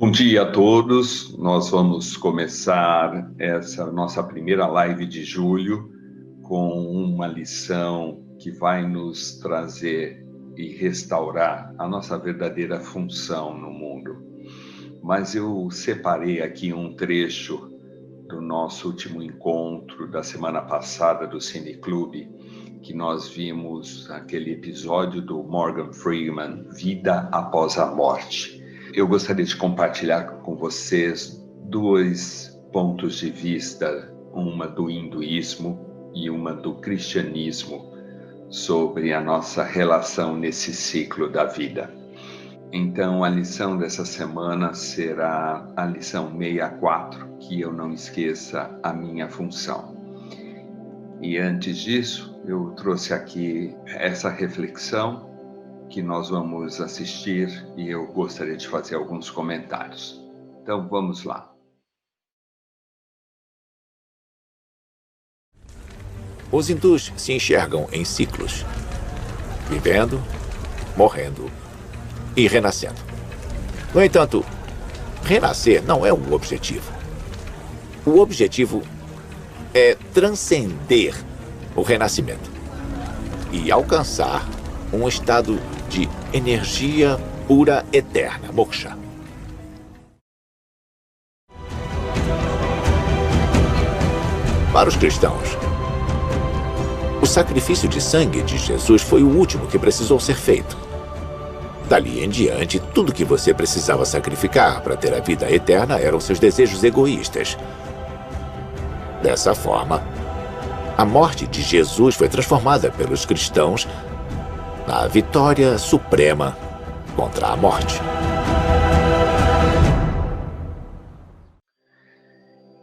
Bom dia a todos. Nós vamos começar essa nossa primeira live de julho com uma lição que vai nos trazer e restaurar a nossa verdadeira função no mundo. Mas eu separei aqui um trecho do nosso último encontro da semana passada do Cineclube, que nós vimos aquele episódio do Morgan Freeman, Vida Após a Morte. Eu gostaria de compartilhar com vocês dois pontos de vista, uma do hinduísmo e uma do cristianismo, sobre a nossa relação nesse ciclo da vida. Então, a lição dessa semana será a lição 64, que eu não esqueça a minha função. E antes disso, eu trouxe aqui essa reflexão que nós vamos assistir e eu gostaria de fazer alguns comentários. Então, vamos lá. Os hindus se enxergam em ciclos, vivendo, morrendo e renascendo. No entanto, renascer não é um objetivo. O objetivo é transcender o renascimento e alcançar um estado de energia pura eterna, moksha. Para os cristãos, o sacrifício de sangue de Jesus foi o último que precisou ser feito. Dali em diante, tudo que você precisava sacrificar para ter a vida eterna eram seus desejos egoístas. Dessa forma, a morte de Jesus foi transformada pelos cristãos na vitória suprema contra a morte.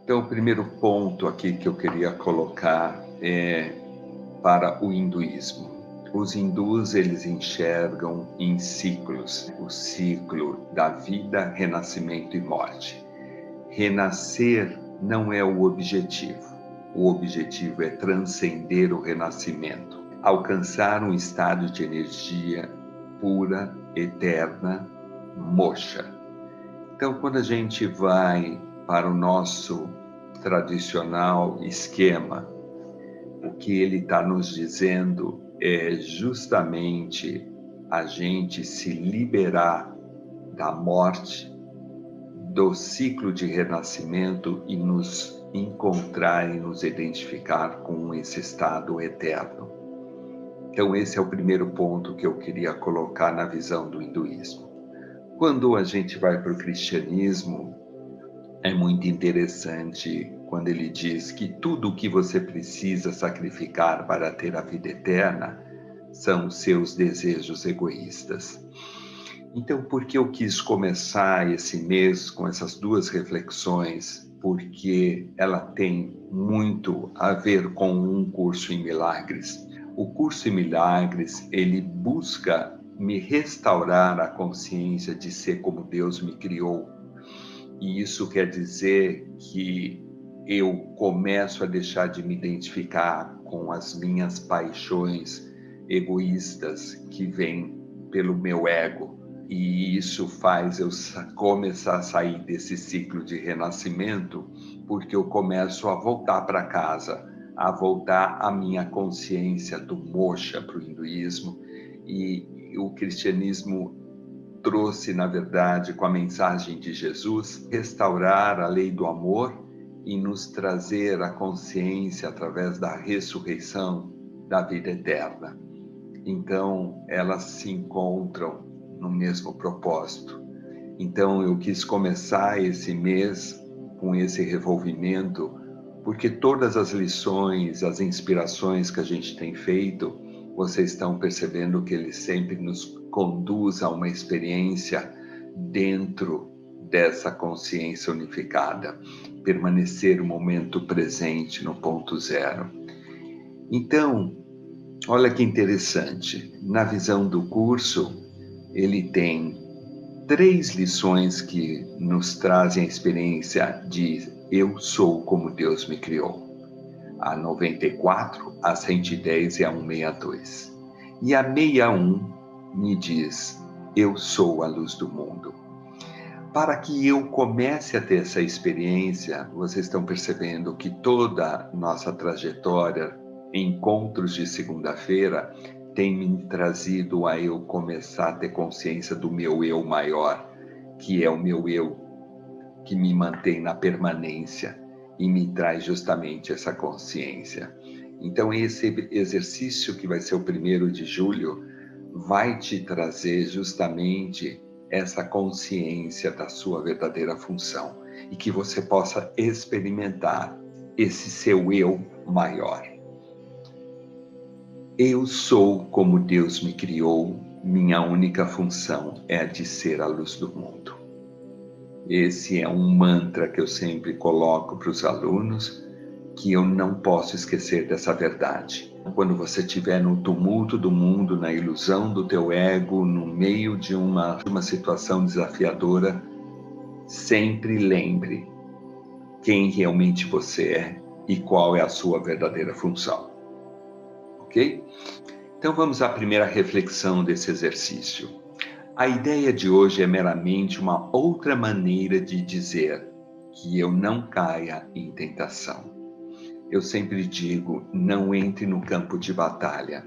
Então, o primeiro ponto aqui que eu queria colocar é para o hinduísmo. Os hindus, eles enxergam em ciclos, o ciclo da vida, renascimento e morte. Renascer não é o objetivo. O objetivo é transcender o renascimento, alcançar um estado de energia pura, eterna, moksha. Então, quando a gente vai para o nosso tradicional esquema, o que ele está nos dizendo é justamente a gente se liberar da morte, do ciclo de renascimento e nos encontrar e nos identificar com esse estado eterno. Então, esse é o primeiro ponto que eu queria colocar na visão do hinduísmo. Quando a gente vai para o cristianismo, é muito interessante quando ele diz que tudo o que você precisa sacrificar para ter a vida eterna são os seus desejos egoístas. Então, por que eu quis começar esse mês com essas duas reflexões? Porque ela tem muito a ver com um curso em milagres. O curso em milagres, ele busca me restaurar a consciência de ser como Deus me criou. E isso quer dizer que eu começo a deixar de me identificar com as minhas paixões egoístas que vêm pelo meu ego. E isso faz eu começar a sair desse ciclo de renascimento, porque eu começo a voltar para casa, a voltar à minha consciência do moksha para o hinduísmo. E o cristianismo trouxe, na verdade, com a mensagem de Jesus, restaurar a lei do amor e nos trazer a consciência através da ressurreição da vida eterna. Então, elas se encontram no mesmo propósito. Então, eu quis começar esse mês com esse revolvimento, porque todas as lições, as inspirações que a gente tem feito, vocês estão percebendo que ele sempre nos conduz a uma experiência dentro dessa consciência unificada, permanecer o momento presente no ponto zero. Então, olha que interessante, na visão do curso, ele tem 3 lições que nos trazem a experiência de eu sou como Deus me criou. A 94, a 110 e a 162. E a 61 me diz, eu sou a luz do mundo. Para que eu comece a ter essa experiência, vocês estão percebendo que toda nossa trajetória, encontros de segunda-feira, tem me trazido a eu começar a ter consciência do meu eu maior, que é o meu eu que me mantém na permanência e me traz justamente essa consciência. Então, esse exercício que vai ser o 1º de julho vai te trazer justamente essa consciência da sua verdadeira função e que você possa experimentar esse seu eu maior. Eu sou como Deus me criou, minha única função é a de ser a luz do mundo. Esse é um mantra que eu sempre coloco para os alunos, que eu não posso esquecer dessa verdade. Quando você estiver no tumulto do mundo, na ilusão do teu ego, no meio de uma situação desafiadora, sempre lembre quem realmente você é e qual é a sua verdadeira função. Ok? Então vamos à primeira reflexão desse exercício. A ideia de hoje é meramente uma outra maneira de dizer que eu não caia em tentação. Eu sempre digo, não entre no campo de batalha,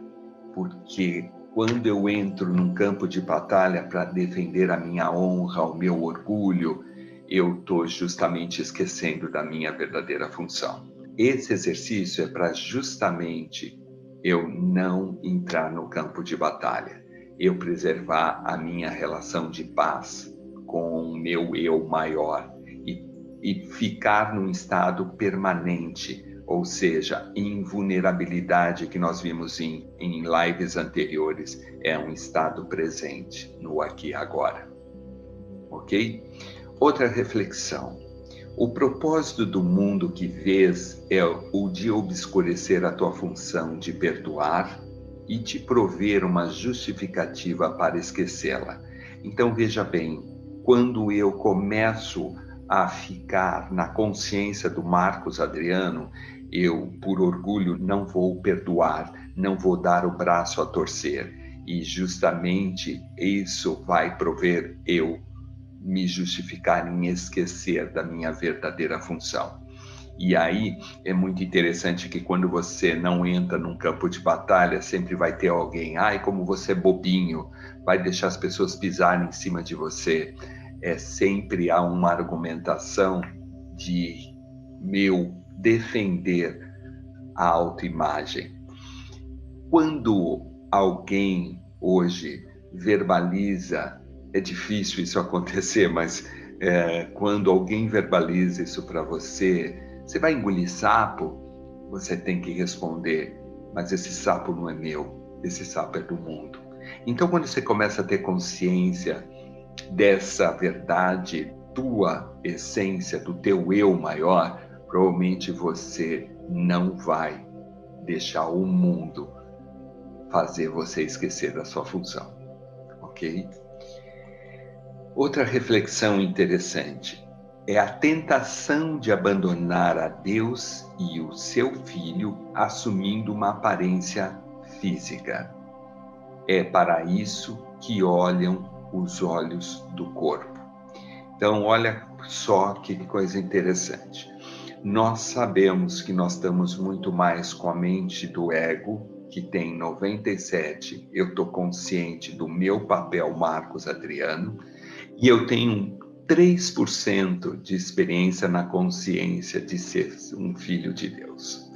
porque quando eu entro num campo de batalha para defender a minha honra, o meu orgulho, eu estou justamente esquecendo da minha verdadeira função. Esse exercício é para justamente eu não entrar no campo de batalha, eu preservar a minha relação de paz com o meu eu maior e ficar num estado permanente, ou seja, invulnerabilidade que nós vimos em lives anteriores, é um estado presente no aqui e agora. Ok? Outra reflexão. O propósito do mundo que vês é o de obscurecer a tua função de perdoar e te prover uma justificativa para esquecê-la. Então veja bem, quando eu começo a ficar na consciência do Marcos Adriano, eu, por orgulho, não vou perdoar, não vou dar o braço a torcer. E justamente isso vai prover eu me justificar em esquecer da minha verdadeira função. E aí é muito interessante que quando você não entra num campo de batalha, sempre vai ter alguém, ai, como você é bobinho, vai deixar as pessoas pisarem em cima de você. Sempre há uma argumentação de meu defender a autoimagem. Quando alguém hoje verbaliza, é difícil isso acontecer, mas quando alguém verbaliza isso para você, você vai engolir sapo, você tem que responder, mas esse sapo não é meu, esse sapo é do mundo. Então, quando você começa a ter consciência dessa verdade, tua essência, do teu eu maior, provavelmente você não vai deixar o mundo fazer você esquecer da sua função, ok? Outra reflexão interessante é a tentação de abandonar a Deus e o seu Filho assumindo uma aparência física. É para isso que olham os olhos do corpo. Então, olha só que coisa interessante. Nós sabemos que nós estamos muito mais com a mente do ego, que tem 97, eu estou consciente do meu papel Marcos Adriano, e eu tenho 3% de experiência na consciência de ser um filho de Deus.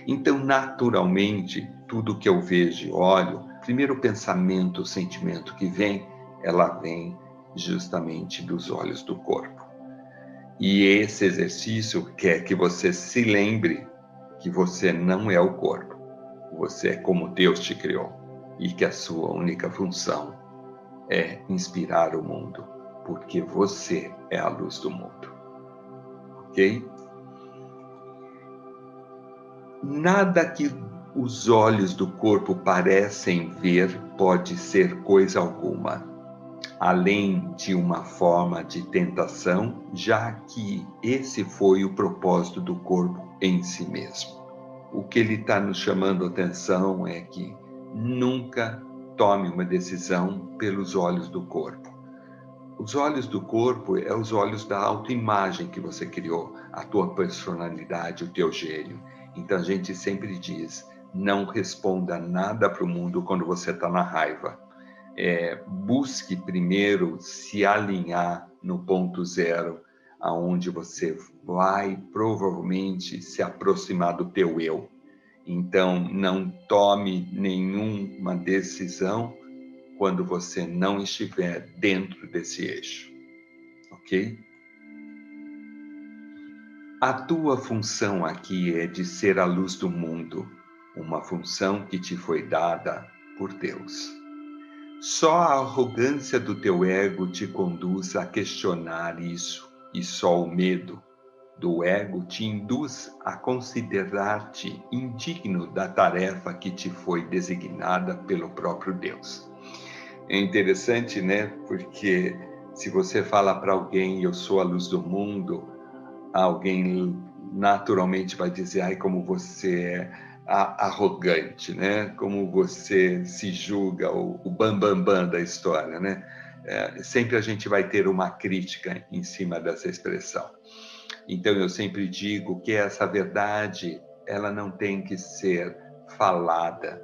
Então, naturalmente, tudo que eu vejo e olho, primeiro pensamento, o sentimento que vem, ela vem justamente dos olhos do corpo. E esse exercício quer que você se lembre que você não é o corpo, você é como Deus te criou e que a sua única função é inspirar o mundo, porque você é a luz do mundo. Ok? Nada que os olhos do corpo parecem ver pode ser coisa alguma, além de uma forma de tentação, já que esse foi o propósito do corpo em si mesmo. O que ele está nos chamando a atenção é que nunca tome uma decisão pelos olhos do corpo. Os olhos do corpo é os olhos da autoimagem que você criou, a tua personalidade, o teu gênio. Então a gente sempre diz, não responda nada para o mundo quando você está na raiva. Busque primeiro se alinhar no ponto zero, aonde você vai provavelmente se aproximar do teu eu. Então não tome nenhuma decisão quando você não estiver dentro desse eixo, ok? A tua função aqui é de ser a luz do mundo, uma função que te foi dada por Deus. Só a arrogância do teu ego te conduz a questionar isso, e só o medo do ego te induz a considerar-te indigno da tarefa que te foi designada pelo próprio Deus. É interessante, né? Porque se você fala para alguém, eu sou a luz do mundo, alguém naturalmente vai dizer, ai, como você é arrogante, né? Como você se julga, o bam da história, né? Sempre a gente vai ter uma crítica em cima dessa expressão. Então eu sempre digo que essa verdade, ela não tem que ser falada,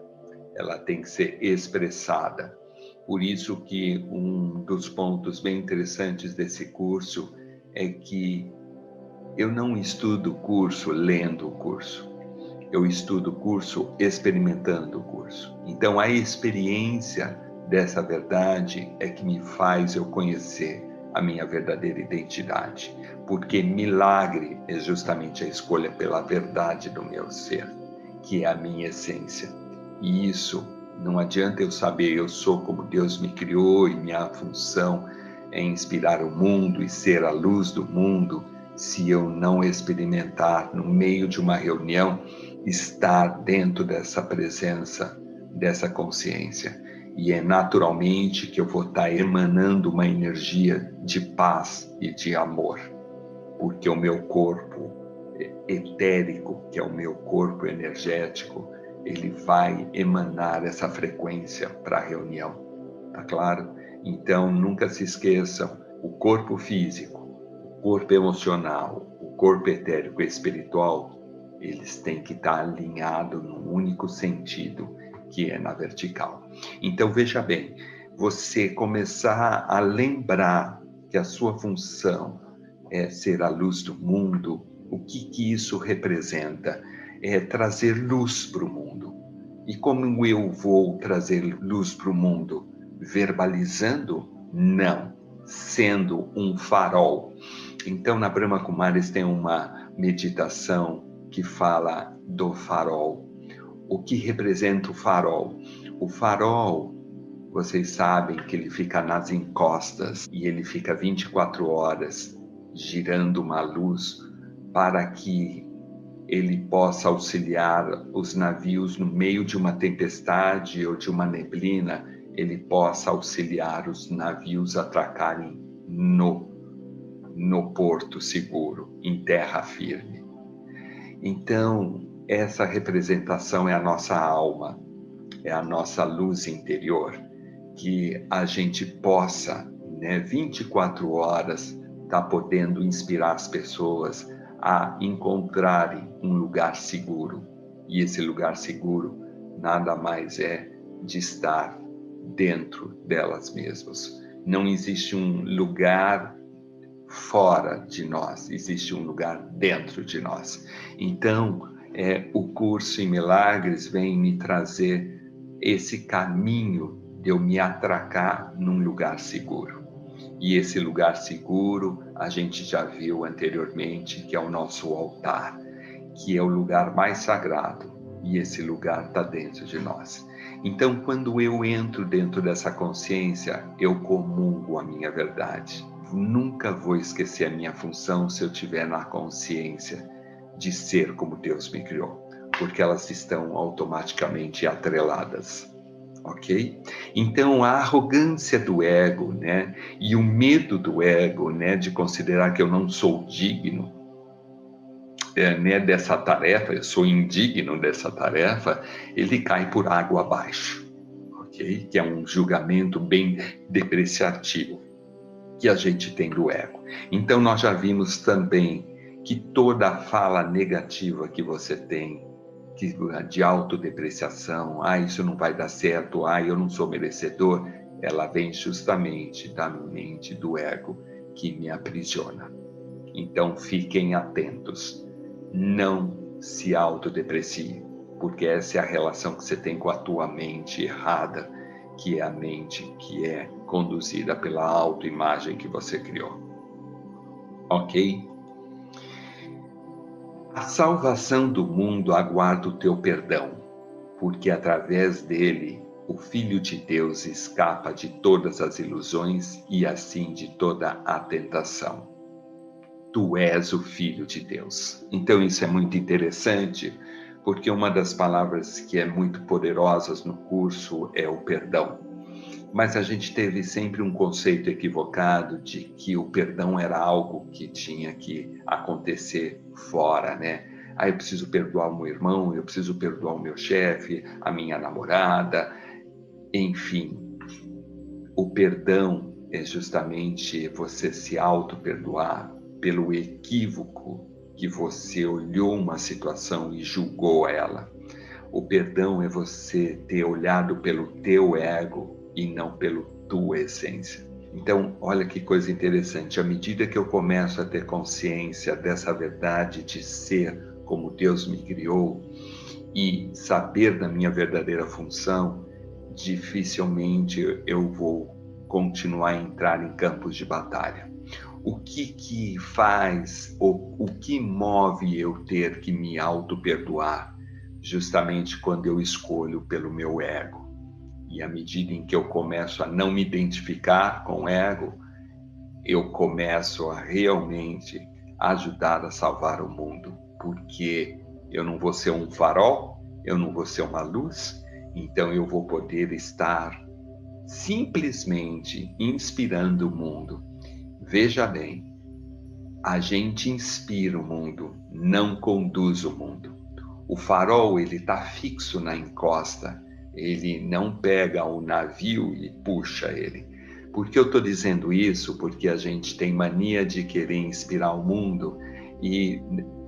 ela tem que ser expressada. Por isso que um dos pontos bem interessantes desse curso é que eu não estudo o curso lendo o curso. Eu estudo o curso experimentando o curso. Então, a experiência dessa verdade é que me faz eu conhecer a minha verdadeira identidade. Porque milagre é justamente a escolha pela verdade do meu ser, que é a minha essência. E isso, não adianta eu saber, eu sou como Deus me criou e minha função é inspirar o mundo e ser a luz do mundo, se eu não experimentar no meio de uma reunião, estar dentro dessa presença, dessa consciência. E é naturalmente que eu vou estar emanando uma energia de paz e de amor, porque o meu corpo etérico, que é o meu corpo energético, ele vai emanar essa frequência para a reunião, tá claro? Então, nunca se esqueçam, o corpo físico, o corpo emocional, o corpo etérico e espiritual, eles têm que estar alinhados num único sentido, que é na vertical. Então, veja bem, você começar a lembrar que a sua função é ser a luz do mundo, o que isso representa? É trazer luz para o mundo. E como eu vou trazer luz para o mundo? Verbalizando? Não. Sendo um farol. Então, na Brahma Kumaris tem uma meditação que fala do farol. O que representa o farol? O farol, vocês sabem que ele fica nas encostas e ele fica 24 horas girando uma luz para que ele possa auxiliar os navios no meio de uma tempestade ou de uma neblina, ele possa auxiliar os navios a atracarem no porto seguro, em terra firme. Então, essa representação é a nossa alma, é a nossa luz interior, que a gente possa, 24 horas, estar podendo inspirar as pessoas a encontrarem um lugar seguro. E esse lugar seguro nada mais é de estar dentro delas mesmas. Não existe um lugar fora de nós, existe um lugar dentro de nós. Então, o curso em Milagres vem me trazer esse caminho de eu me atracar num lugar seguro. E esse lugar seguro, a gente já viu anteriormente, que é o nosso altar, que é o lugar mais sagrado, e esse lugar está dentro de nós. Então, quando eu entro dentro dessa consciência, eu comungo a minha verdade. Nunca vou esquecer a minha função se eu estiver na consciência de ser como Deus me criou, porque elas estão automaticamente atreladas. Ok? Então, a arrogância do ego, e o medo do ego, de considerar que eu não sou digno, dessa tarefa, eu sou indigno dessa tarefa, ele cai por água abaixo, ok? Que é um julgamento bem depreciativo. que a gente tem do ego. Então nós já vimos também que toda fala negativa que você tem, de autodepreciação, isso não vai dar certo, eu não sou merecedor, ela vem justamente da mente do ego que me aprisiona. Então fiquem atentos, não se autodeprecie, porque essa é a relação que você tem com a tua mente errada, que é a mente que é conduzida pela autoimagem que você criou. Ok? A salvação do mundo aguarda o teu perdão, porque através dele o Filho de Deus escapa de todas as ilusões e assim de toda a tentação. Tu és o Filho de Deus. Então isso é muito interessante, porque uma das palavras que é muito poderosas no curso é o perdão. Mas a gente teve sempre um conceito equivocado de que o perdão era algo que tinha que acontecer fora, né? Eu preciso perdoar o meu irmão, eu preciso perdoar o meu chefe, a minha namorada, enfim. O perdão é justamente você se auto-perdoar pelo equívoco que você olhou uma situação e julgou ela. O perdão é você ter olhado pelo teu ego e não pela tua essência. Então, olha que coisa interessante. À medida que eu começo a ter consciência dessa verdade de ser como Deus me criou e saber da minha verdadeira função, dificilmente eu vou continuar a entrar em campos de batalha. O que faz, o que move eu ter que me auto-perdoar? Justamente quando eu escolho pelo meu ego. E à medida em que eu começo a não me identificar com o ego, eu começo a realmente ajudar a salvar o mundo. Porque eu não vou ser um farol, eu não vou ser uma luz, então eu vou poder estar simplesmente inspirando o mundo. Veja bem, a gente inspira o mundo, não conduz o mundo. O farol, ele está fixo na encosta, ele não pega o navio e puxa ele. Por que eu estou dizendo isso? Porque a gente tem mania de querer inspirar o mundo e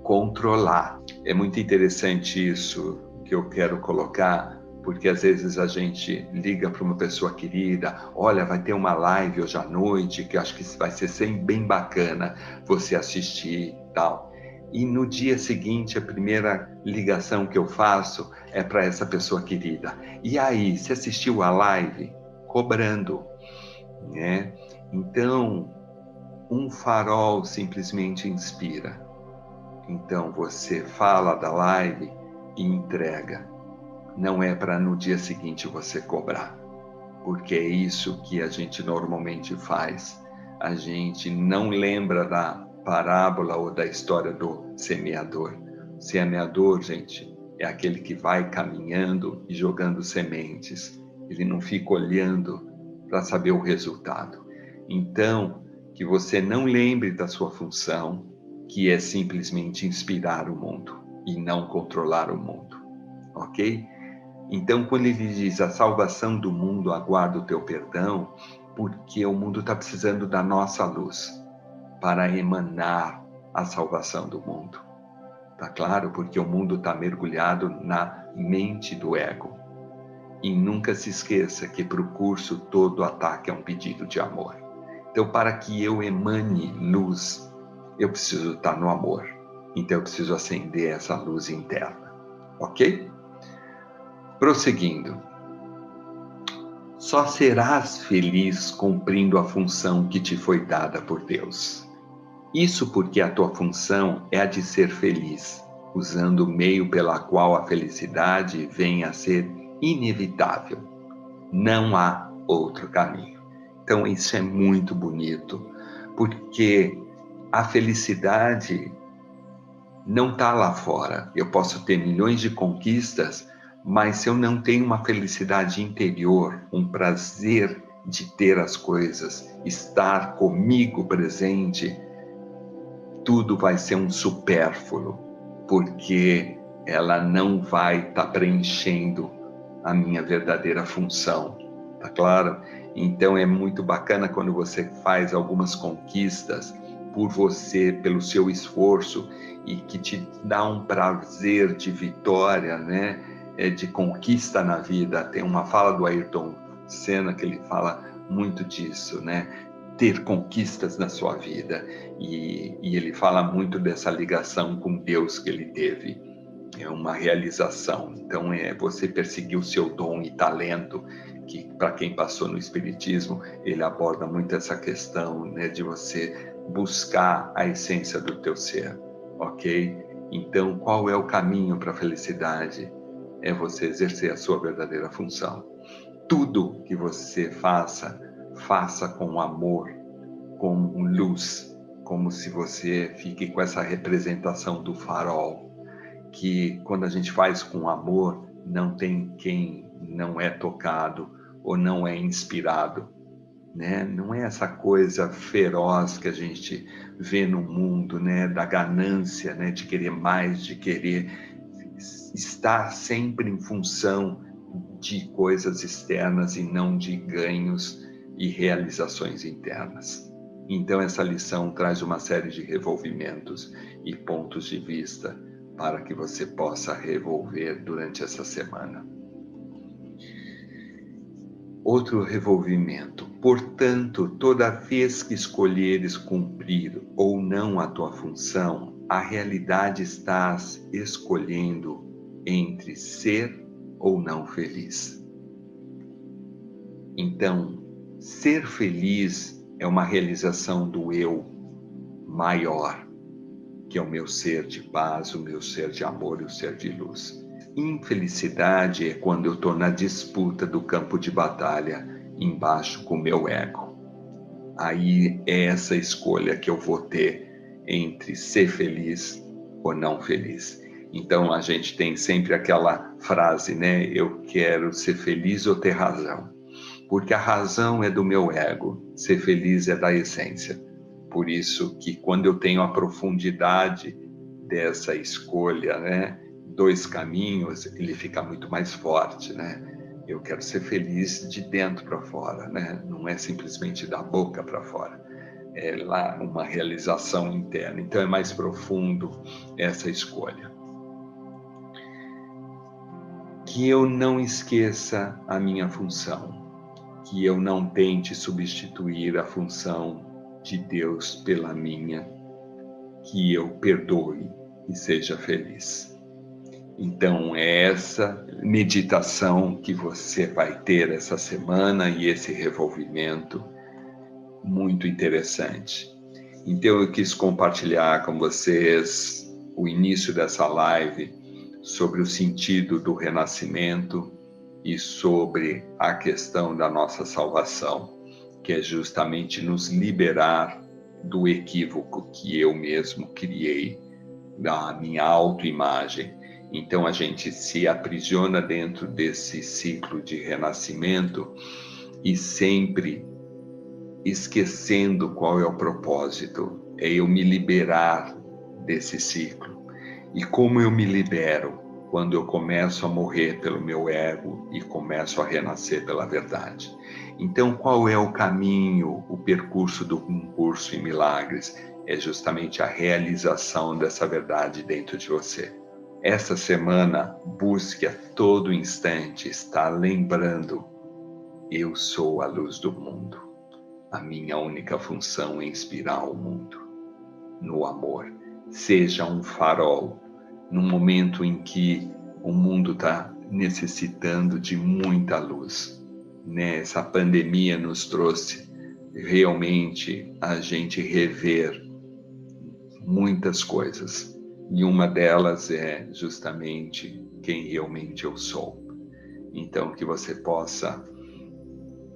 controlar. É muito interessante isso que eu quero colocar, porque às vezes a gente liga para uma pessoa querida, olha, vai ter uma live hoje à noite, que eu acho que vai ser bem bacana você assistir e tal. E no dia seguinte, a primeira ligação que eu faço é para essa pessoa querida. E aí, você assistiu a live? Cobrando, né? Então, um farol simplesmente inspira. Então, você fala da live e entrega. Não é para no dia seguinte você cobrar, porque é isso que a gente normalmente faz. A gente não lembra da parábola ou da história do semeador. O semeador, gente, é aquele que vai caminhando e jogando sementes. Ele não fica olhando para saber o resultado. Então, que você não lembre da sua função, que é simplesmente inspirar o mundo e não controlar o mundo, ok? Então, quando ele diz a salvação do mundo aguarda o teu perdão, porque o mundo está precisando da nossa luz para emanar a salvação do mundo. Tá claro? Porque o mundo está mergulhado na mente do ego. E nunca se esqueça que para o curso todo ataque é um pedido de amor. Então, para que eu emane luz, eu preciso estar no amor. Então, eu preciso acender essa luz interna. Ok? Prosseguindo. Só serás feliz cumprindo a função que te foi dada por Deus. Isso porque a tua função é a de ser feliz, usando o meio pela qual a felicidade vem a ser inevitável. Não há outro caminho. Então isso é muito bonito, porque a felicidade não está lá fora. Eu posso ter milhões de conquistas, mas se eu não tenho uma felicidade interior, um prazer de ter as coisas, estar comigo presente, tudo vai ser um supérfluo, porque ela não vai estar preenchendo a minha verdadeira função, tá claro? Então é muito bacana quando você faz algumas conquistas por você, pelo seu esforço, e que te dá um prazer de vitória, né? De conquista na vida. Tem uma fala do Ayrton Senna que ele fala muito disso, né? Ter conquistas na sua vida. E ele fala muito dessa ligação com Deus que ele teve. É uma realização. Então você perseguir o seu dom e talento, que para quem passou no Espiritismo, ele aborda muito essa questão, né, de você buscar a essência do teu ser, ok? Então, qual é o caminho para a felicidade? É você exercer a sua verdadeira função. Tudo que você faça, faça com amor, com luz, como se você fique com essa representação do farol, que quando a gente faz com amor, não tem quem não é tocado ou não é inspirado, né? Não é essa coisa feroz que a gente vê no mundo, né? Da ganância, né? De querer mais, de querer estar sempre em função de coisas externas e não de ganhos e realizações internas. Então essa lição traz uma série de revolvimentos e pontos de vista para que você possa revolver durante essa semana. Outro revolvimento. Portanto, toda vez que escolheres cumprir ou não a tua função, a realidade estás escolhendo entre ser ou não feliz. Então, ser feliz é uma realização do eu maior, que é o meu ser de paz, o meu ser de amor e o ser de luz. Infelicidade é quando eu estou na disputa do campo de batalha embaixo com o meu ego. Aí é essa escolha que eu vou ter entre ser feliz ou não feliz. Então a gente tem sempre aquela frase, né? Eu quero ser feliz ou ter razão. Porque a razão é do meu ego, ser feliz é da essência. Por isso que quando eu tenho a profundidade dessa escolha, né? Dois caminhos, ele fica muito mais forte, né? Eu quero ser feliz de dentro para fora, né? Não é simplesmente da boca para fora. É lá uma realização interna. Então é mais profundo essa escolha. Que eu não esqueça a minha função, que eu não tente substituir a função de Deus pela minha, que eu perdoe e seja feliz. Então é essa meditação que você vai ter essa semana e esse revolvimento muito interessante. Então eu quis compartilhar com vocês o início dessa live sobre o sentido do renascimento e sobre a questão da nossa salvação, que é justamente nos liberar do equívoco que eu mesmo criei, da minha autoimagem. Então a gente se aprisiona dentro desse ciclo de renascimento e sempre esquecendo qual é o propósito. É eu me liberar desse ciclo. E como eu me libero? Quando eu começo a morrer pelo meu ego e começo a renascer pela verdade. Então, qual é o caminho, o percurso do concurso em milagres? É justamente a realização dessa verdade dentro de você. Essa semana, busque a todo instante estar lembrando: eu sou a luz do mundo. A minha única função é inspirar o mundo no amor. Seja um farol num momento em que o mundo está necessitando de muita luz, né? Essa pandemia nos trouxe realmente a gente rever muitas coisas. E uma delas é justamente quem realmente eu sou. Então, que você possa,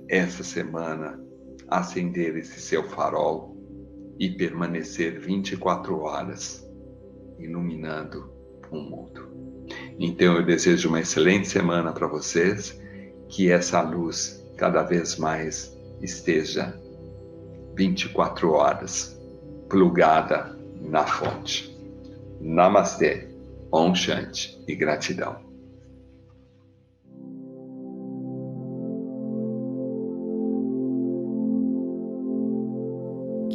essa semana, acender esse seu farol e permanecer 24 horas iluminando o mundo. Então, eu desejo uma excelente semana para vocês, que essa luz cada vez mais esteja 24 horas plugada na fonte. Namastê, Om Shanti e gratidão.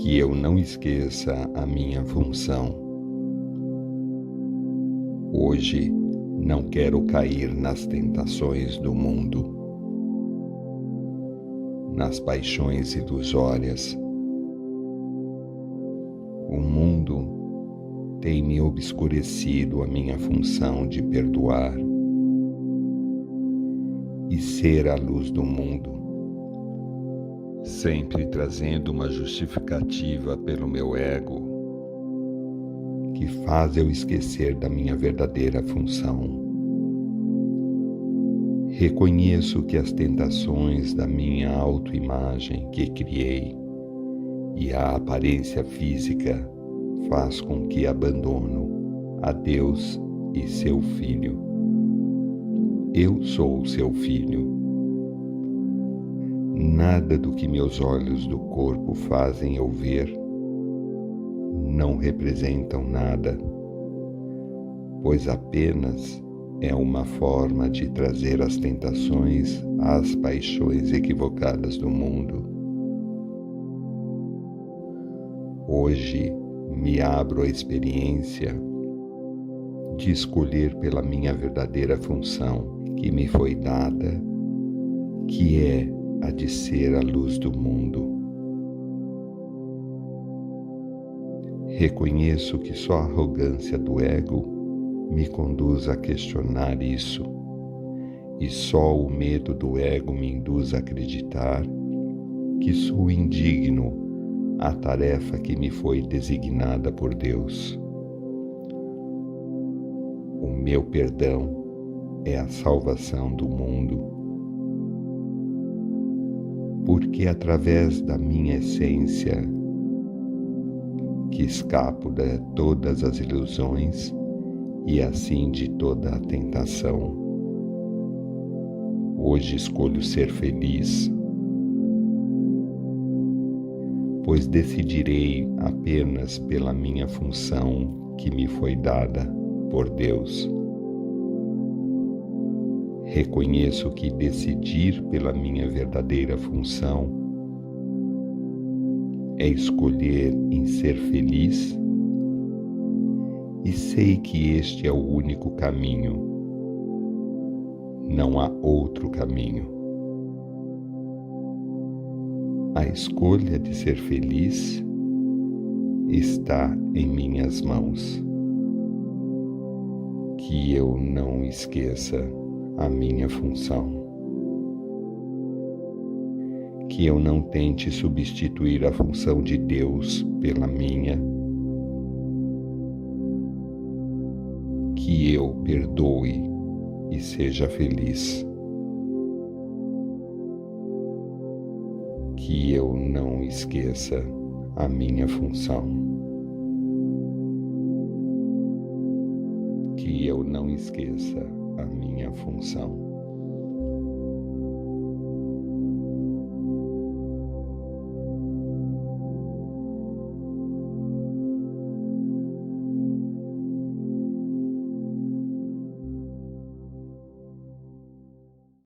que eu não esqueça a minha função. Hoje não quero cair nas tentações do mundo, nas paixões ilusórias. O mundo tem me obscurecido a minha função de perdoar e ser a luz do mundo, sempre trazendo uma justificativa pelo meu ego, que faz eu esquecer da minha verdadeira função. Reconheço que as tentações da minha autoimagem que criei e a aparência física faz com que abandono a Deus e seu Filho. Eu sou seu filho. Nada do que meus olhos do corpo fazem eu ver não representam nada, pois apenas é uma forma de trazer as tentações às paixões equivocadas do mundo. Hoje me abro à experiência de escolher pela minha verdadeira função que me foi dada, que é a de ser a luz do mundo. Reconheço que só a arrogância do ego me conduz a questionar isso, e só o medo do ego me induz a acreditar que sou indigno à tarefa que me foi designada por Deus. O meu perdão é a salvação do mundo, porque através da minha essência que escapo de todas as ilusões e assim de toda a tentação. Hoje escolho ser feliz, pois decidirei apenas pela minha função que me foi dada por Deus. Reconheço que decidir pela minha verdadeira função é escolher em ser feliz, e sei que este é o único caminho. Não há outro caminho. A escolha de ser feliz está em minhas mãos. Que eu não esqueça a minha função. Que eu não tente substituir a função de Deus pela minha. Que eu perdoe e seja feliz. Que eu não esqueça a minha função. Que eu não esqueça a minha função.